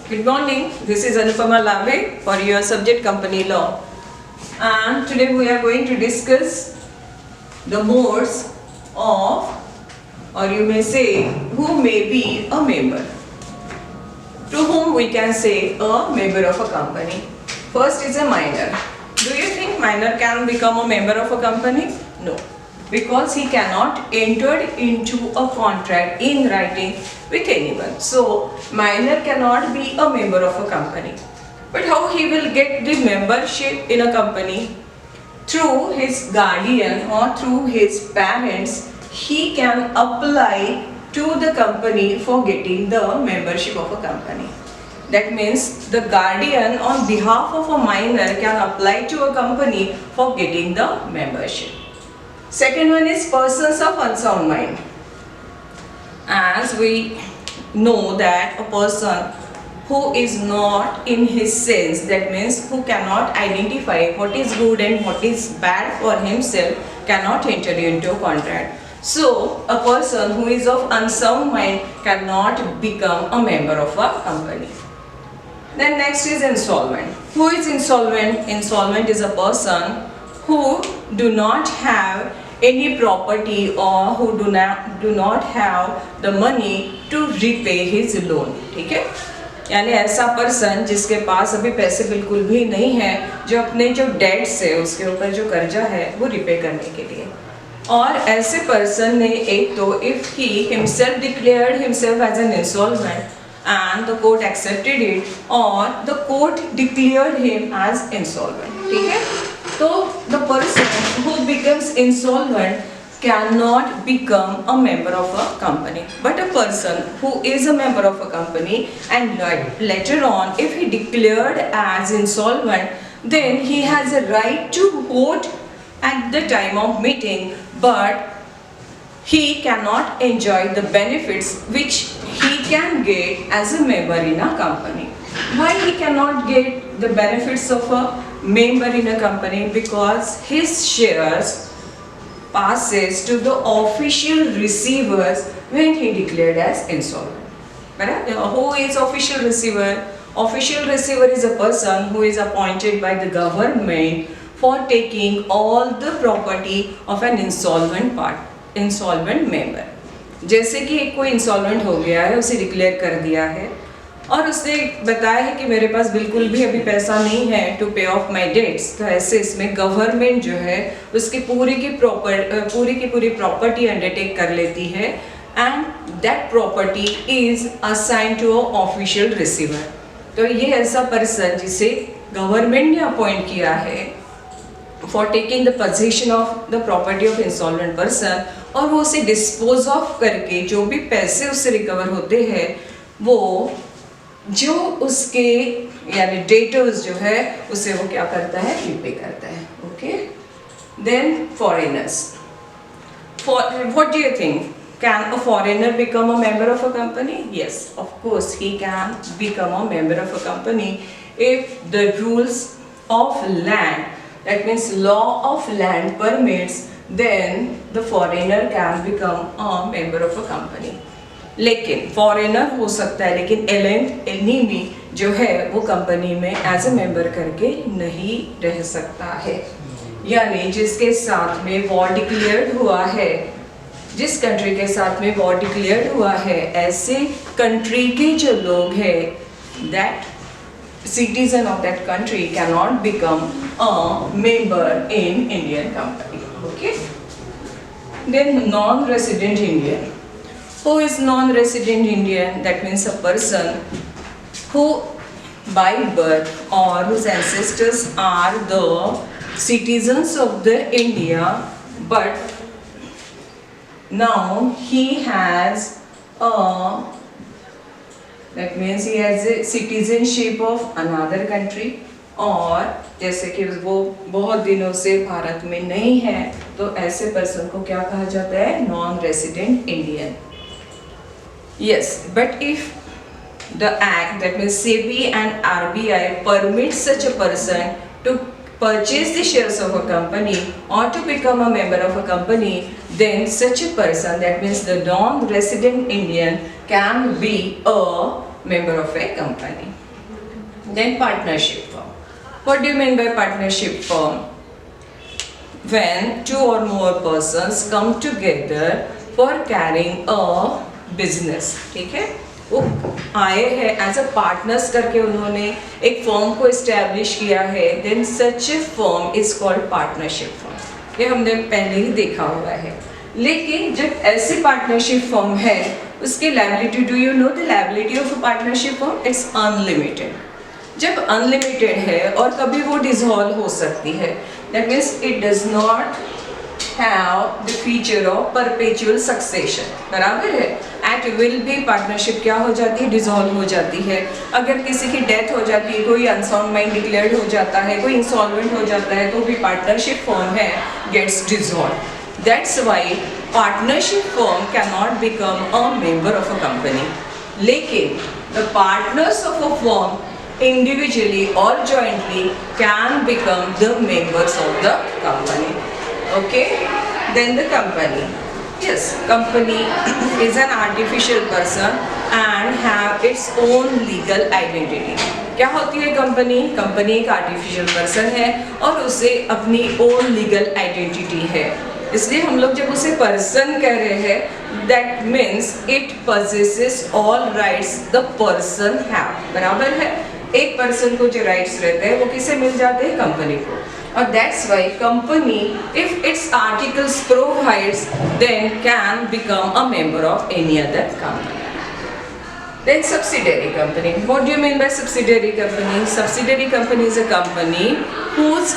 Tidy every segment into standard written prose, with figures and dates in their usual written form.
Good morning. This is Anupama Lambe for your subject company law. And today we are going to discuss the modes of, or you may say, who may be a member. To whom we can say a member of a company. First is a minor. Do you think minor can become a member of a company? No. Because he cannot enter into a contract in writing with anyone. So, minor cannot be a member of a company. But how he will get the membership in a company? Through his guardian or through his parents, he can apply to the company for getting the membership of a company. That means the guardian on behalf of a minor can apply to a company for getting the membership. Second one is persons of unsound mind. As we know that a person who is not in his sense, that means who cannot identify what is good and what is bad for himself, cannot enter into a contract. So, a person who is of unsound mind cannot become a member of a company. Then next is insolvent. Who is insolvent? Insolvent is a person who do not have any property or who do not have the money to repay his loan. ठीक है? यानी ऐसा person जिसके पास अभी पैसे बिल्कुल भी नहीं है, जो अपने जो डेट्स है उसके ऊपर जो कर्जा है वो रिपे करने के लिए. और ऐसे पर्सन ने एक तो if he himself declared himself as an insolvent and the court accepted it or the court declared him as insolvent. ठीक है? So the person who becomes insolvent cannot become a member of a company. But a person who is a member of a company and later on if he declared as insolvent, then he has a right to vote at the time of meeting, but he cannot enjoy the benefits which he can get as a member in a company. Why he cannot get the benefits of a member in a company? Because his shares passes to the official receivers when he declared as insolvent. Who is official receiver? Official receiver is a person who is appointed by the government for taking all the property of an insolvent member. जैसे कि एक कोई insolvent हो गया है, उसे declare कर दिया है और उसने बताया है कि मेरे पास बिल्कुल भी अभी पैसा नहीं है टू पे ऑफ माय डेट्स, तो ऐसे इसमें गवर्नमेंट जो है उसकी पूरी की पूरी प्रॉपर्टी अंडरटेक कर लेती है and that property is assign to a official receiver. तो ये ऐसा पर्सन जिसे गवर्नमेंट ने अपॉइंट किया है for taking the position of the property of insolvent person और वो उसे डिस्पोज ऑफ करके जो भी पैसे उससे रिकवर होते हैं वो जो उसके यानी डेटर्स जो है उसे वो क्या करता है, रिपे करता है. Okay. Then foreigners. What do you think? Can a foreigner become a member of a company? Yes, of course he can become a member of a company if the rules of land, that means law of land permits, then the foreigner can become a member of a company. लेकिन foreigner हो सकता है लेकिन enemy जो है वो company में as a member करके नहीं रह सकता है. यानी जिसके साथ में वॉर डिक्लेयर्ड हुआ है, जिस कंट्री के साथ में वॉर डिक्लेयर्ड हुआ है, ऐसे कंट्री के जो लोग हैं that citizen of that country can not become a member in Indian company. Okay. Then non resident Indian. Who is non-resident Indian? That means a person who by birth or whose ancestors are the citizens of the India, but now he has that means he has a citizenship of another country, और जैसे कि वो बहुत दिनों से भारत में नहीं है तो ऐसे पर्सन को क्या कहा जाता है? Non resident Indian. Yes, but if the act, that means SEBI and RBI permit such a person to purchase the shares of a company or to become a member of a company, then such a person, that means the non-resident Indian, can be a member of a company. Then partnership firm. What do you mean by partnership firm? When two or more persons come together for carrying a business. ठीक है, वो आए हैं as a partners करके, उन्होंने एक firm को establish किया है. Then such a firm is called partnership firm. ये हमने पहले ही देखा हुआ है. लेकिन जब ऐसी पार्टनरशिप फर्म है, उसकी liability, do you know the liability of a partnership firm? It's unlimited. जब अनलिमिटेड है और कभी वो डिसॉल्व हो सकती है, that means it does not have the feature of perpetual succession. बराबर है. एट विल भी पार्टनरशिप क्या हो जाती है? डिसॉल्व हो जाती है. अगर किसी की डेथ हो जाती है, कोई अनसाउंड माइंड डिक्लेयर्ड हो जाता है, कोई इंसॉल्वेंट हो जाता है, तो भी पार्टनरशिप फर्म है gets dissolve. That's why partnership firm can not become a member of a company. लेकिन the partners of a firm individually or jointly can become the members of the company. Okay, then the company. Yes, company is an artificial person and have its own legal identity. क्या होती है company? Company एक artificial person है और उसे अपनी own legal identity है. इसलिए हम लोग जब उसे पर्सन कह रहे हैं, that means it possesses all rights the person have. बराबर है. एक पर्सन को जो राइट्स रहते हैं वो किसे मिल जाते हैं? कंपनी को. और that's why company, if its articles provides, then can become a member of any other company. Then subsidiary company. What do you mean by subsidiary company? Subsidiary company is a company whose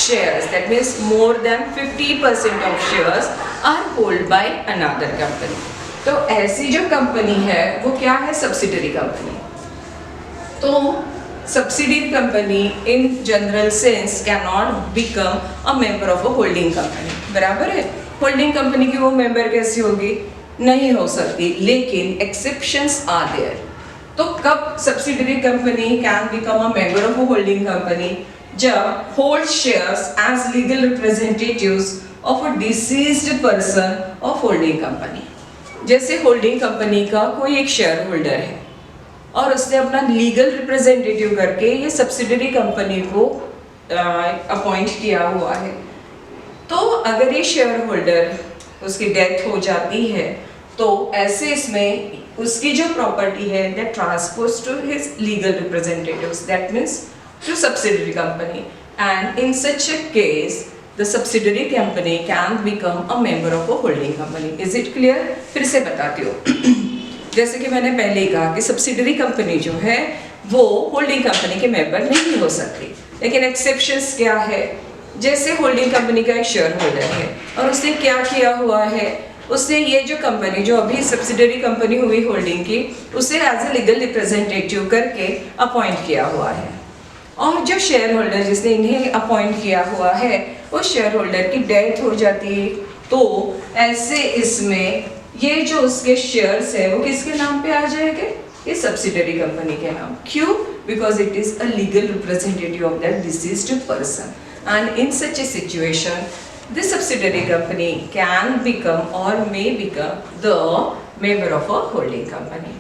shares, that means more than 50% of shares are held by another company. तो ऐसी जो company है वो क्या है? Subsidiary company. तो subsidiary company in general sense cannot become a member of a holding company. बराबर है. होल्डिंग कंपनी की वो मेंबर कैसी होगी? नहीं हो सकती. लेकिन exceptions are there. तो कब subsidiary company can become a member of a holding company? जब hold shares as legal representatives of a deceased person of holding company. जैसे होल्डिंग कंपनी का कोई एक शेयर होल्डर है और उसने अपना लीगल रिप्रेजेंटेटिव करके ये सब्सिडरी कंपनी को अपॉइंट किया हुआ है. तो अगर ये शेयर होल्डर उसकी डेथ हो जाती है, तो ऐसे इसमें उसकी जो प्रॉपर्टी है that transfers to his legal representatives, that means to subsidiary company. And in such a case the subsidiary company can become a member of a holding company. Is it clear? फिर से बताती हूँ. जैसे कि मैंने पहले ही कहा कि सब्सिडरी कंपनी जो है वो होल्डिंग कंपनी के मेंबर नहीं हो सकती. लेकिन एक्सेप्शंस क्या है? जैसे होल्डिंग कंपनी का एक शेयर होल्डर है और उसने क्या किया हुआ है? उसने ये जो कंपनी जो अभी सब्सिडरी कंपनी हुई होल्डिंग की, उसे एज ए लीगल रिप्रेजेंटेटिव करके अपॉइंट किया हुआ है. और जो शेयर होल्डर जिसने इन्हें अपॉइंट किया हुआ है, उस शेयर होल्डर की डेथ हो जाती है, तो ऐसे इसमें ये जो उसके शेयर्स है वो किसके नाम पे आ जाएंगे? ये सब्सिडरी कंपनी के नाम. क्यों? Because it is a legal representative of that deceased person. And in such a situation the subsidiary company can become और may become the member of a holding company.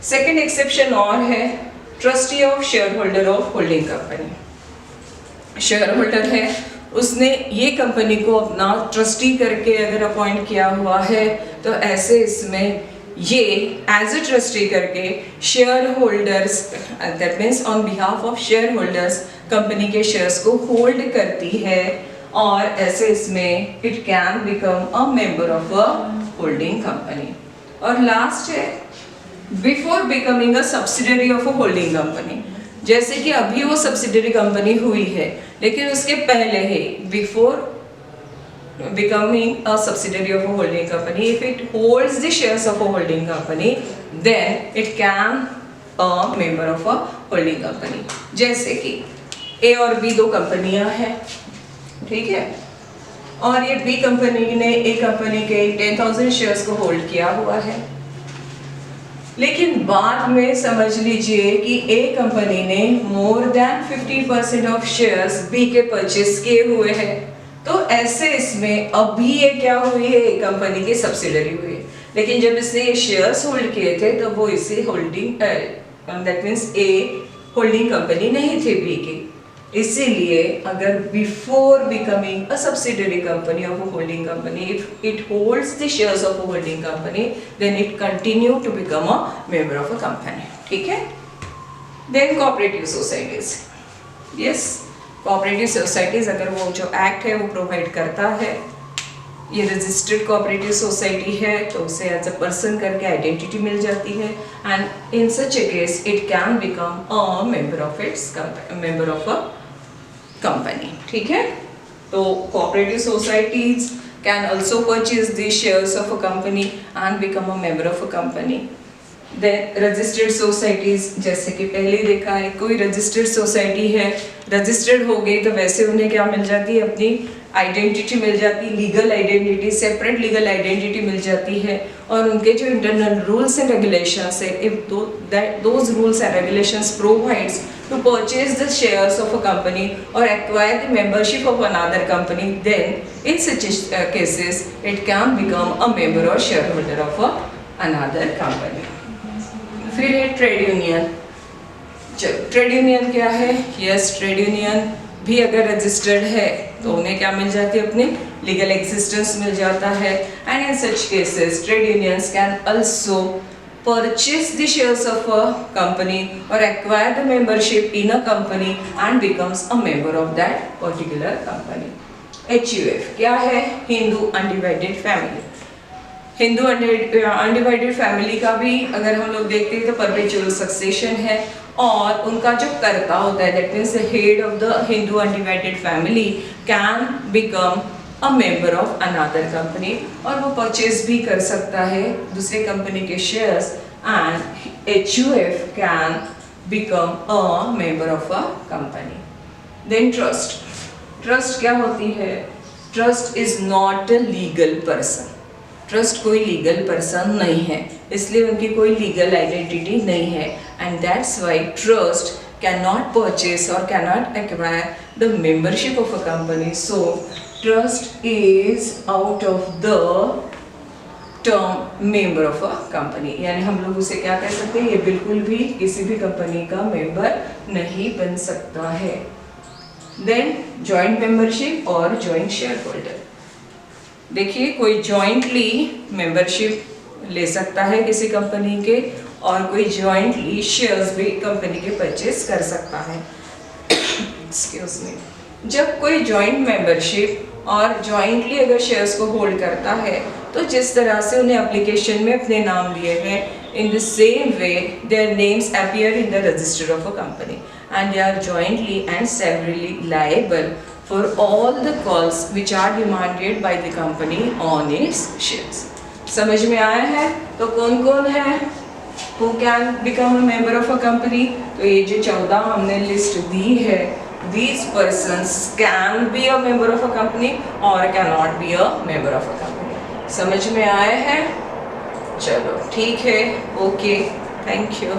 Second exception और है trustee of share holder of holding company. Share holder है, उसने ये company को अपना trustee करके अगर अपॉइंट किया हुआ है, तो ऐसे इसमें ये एज अ ट्रस्टी करके share holders, that means on behalf of share holders, company के शेयर्स को होल्ड करती है. और ऐसे इसमें it can become a member of a holding company. और लास्ट है before becoming a subsidiary of a holding company. जैसे कि अभी वो सब्सिडरी कंपनी हुई है, लेकिन उसके पहले ही before becoming a subsidiary of a holding company, if it holds the shares of a holding company, then it can a member of a holding company. जैसे कि ए और बी दो कंपनियां हैं, ठीक है, और ये बी कंपनी ने ए कंपनी के 10,000 शेयर्स को होल्ड किया हुआ है. लेकिन बाद में समझ लीजिए कि ए कंपनी ने more than 50% of shares B के परचेस किए हुए हैं. तो ऐसे इसमें अभी ये क्या हुई है? ए कंपनी की सब्सिडरी हुई है. लेकिन जब इसने ये शेयर्स होल्ड किए थे तो वो इसे holding that means A holding company नहीं थी बी की, इसीलिए अगर before becoming a subsidiary company of a holding company, if it holds the shares of a holding company, then it continue to become a member of a company. ठीक है. Then cooperative societies. Yes, cooperative societies अगर वो जो act है वो provide करता है, ये रजिस्टर्ड कोऑपरेटिव सोसाइटी है तो उसे एज अ पर्सन करके आइडेंटिटी मिल जाती है, and in such a case it can become a member of a company. ठीक है. तो cooperative societies can also purchase the shares of a company and become a member of a company. Then registered societies, जैसे कि पहले देखा है, कोई registered society है, रजिस्टर्ड हो गई तो वैसे उन्हें क्या मिल जाती है, अपनी आइडेंटिटी मिल जाती, legal identity, separate legal identity मिल जाती है, और उनके जो इंटरनल रूल्स एंड रेगुलेशंस है, if those rules and regulations provides to purchase the shares of a company or acquire the membership of another company, then in such cases it can become a member or shareholder of another company. फिर है trade union. Trade union क्या है? Yes, trade union भी अगर registered है तो उन्हें क्या मिल जाती है, अपने लीगल एग्जिस्टेंस मिल जाता है, and in such cases trade unions can also purchase the shares of a company or acquire the membership in a company and becomes a member of that particular company. HUF क्या है? Hindu undivided family. Hindu undivided family का भी अगर हम लोग देखते हैं तो परपेचुअल सक्सेशन है, और उनका जो कर्ता होता है, that means the head of the Hindu undivided family can become a member of another company, और वो परचेज भी कर सकता है दूसरे कंपनी के shares, and HUF can become a member of a company. Then trust. Trust क्या होती है? Trust is not a legal person. Trust कोई लीगल पर्सन नहीं है, इसलिए उनकी कोई लीगल आइडेंटिटी नहीं है, and that's why trust can not purchase और can not acquire the membership of a company. So trust is out of the term member of a company, यानी हम लोग उसे क्या कह सकते हैं, ये बिल्कुल भी किसी भी कंपनी का मेंबर नहीं बन सकता है. देन जॉइंट मेंबरशिप और जॉइंट शेयर होल्डर. देखिए, कोई जॉइंटली मेंबरशिप ले सकता है किसी कंपनी के, और कोई जॉइंटली शेयर्स भी कंपनी के परचेज कर सकता है. Excuse me. जब कोई जॉइंट मेंबरशिप और जॉइंटली अगर शेयर्स को होल्ड करता है, तो जिस तरह से उन्हें एप्लीकेशन में अपने नाम लिए हैं, in the same way their names appear in the register of a company, and they are jointly and severally liable for all the calls which are demanded by the company on its shares. समझ में आया है? तो कौन कौन है who can become a member of a company? तो ये जो 14 हमने लिस्ट दी है, these persons can be a member of a company or cannot be a member of a company. समझ में आया है? चलो ठीक है, ओके, थैंक यू.